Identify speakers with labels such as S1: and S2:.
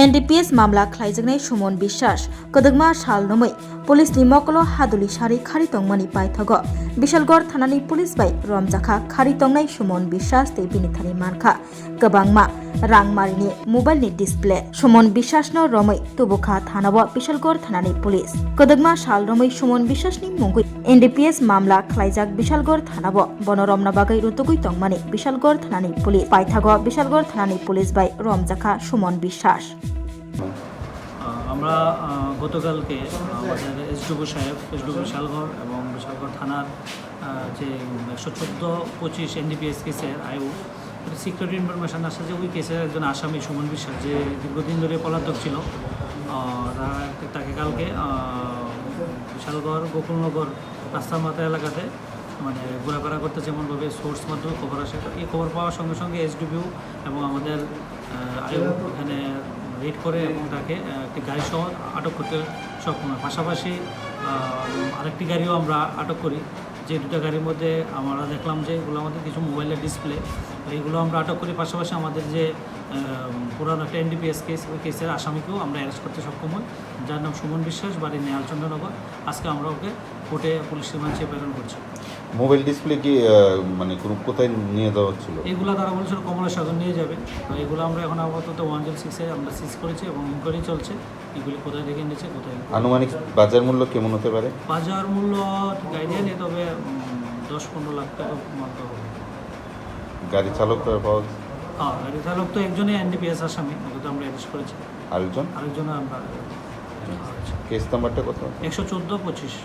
S1: NDPS मामला खालायजोंनाय सुमन बिश्वास कदगमा साल नमै पुलिसनि मकल हादुलि सारि खारि तंमानि पाइथागो बिशालगढ़ थानानि पुलिस बाय रमजाखा खारि तंनाय सुमन बिश्वास ते बिनिथानि मानखा गोबांमा रांमारिनि मबाइलनि डिसप्ले सुमन बिश्वासनो रमै तुबुखा थानाबो बिशालगढ़ थानानि पुलिस कदगमा साल नमै सुमन बिश्वासनि मुंगै एनडीपीएस मामला खालायजाक बिशालगढ़ थानाबो बनरमना बागै रुतुगै तंमानि बिशालगढ़ थानानि पुलिस पाइथागो बिशालगढ़ थानानि पुलिस बाय रमजाखा सुमन বিশ্বাস।
S2: আমরা গতকালকে আমাদের এসডিও সাহেব এসডিও বিশালগড় এবং বিশালগড় থানার যে 114-25 এনডিপিএস কেসের আয়ু সিকিউরিটি ইনফরমেশন আসে যে ওই কেসের একজন আসামি সুমন বিশ্বাস যে দীর্ঘদিন ধরে পলাতক ছিল তাকে কালকে বিশালগড় গোকুলনগর রাস্তার মাথা এলাকাতে মানে ঘোরাফেরা করতে যেমনভাবে সোর্স মাধ্যমে খবর আসে এই খবর পাওয়ার সঙ্গে সঙ্গে এসডিপিও এবং আমাদের আয়ু এখানে রেড করে এবং তাকে একটি গাড়ি সহ আটক করতে সক্ষম হয়। পাশাপাশি আরেকটি গাড়িও আমরা আটক করি, যে দুটো গাড়ির মধ্যে আমরা দেখলাম যে এগুলো আমাদের কিছু মোবাইলের ডিসপ্লে, এইগুলো আমরা আটক করি। পাশাপাশি আমাদের যে পুরানো একটা এনডিপিএস কেস, ওই কেসের আসামিকেও আমরা অ্যারেস্ট করতে সক্ষম হই, যার নাম সুমন বিশ্বাস, বাড়ি নেয়ালচন্দ্রনগর। আজকে আমরা ওকে কোর্টে পুলিশ রিমান্ডে প্রেরণ করছি।
S3: মোবাইল ডিসপ্লে কি মানে কোথায় নিয়ে যাওয়া হচ্ছিল?
S2: এগুলো তারা বলছিল কমলা সাগর নিয়ে যাবে। এগুলো আমরা এখন আপাতত 106-এ আমরা সিজ করেছি এবং ইনকোয়ারি চলছে, এগুলি কোথায় রেখে নিয়েছে কোথায়।
S3: আনুমানিক বাজার মূল্য কেমন হতে পারে?
S2: বাজার মূল্য ঠিক আইডিয়া নেই, তবে 10-15 লাখ টাকা মতো হবে।
S3: গাড়ি চালক পাওয়া?
S2: হ্যাঁ, গাড়ি চালক তো একজনই এনডিপিএস আসামি, ওকে তো আমরা অ্যারেস্ট করেছি।
S3: আরেকজন
S2: আমরা
S3: কেস নাম্বারটা কত?
S2: 114-25।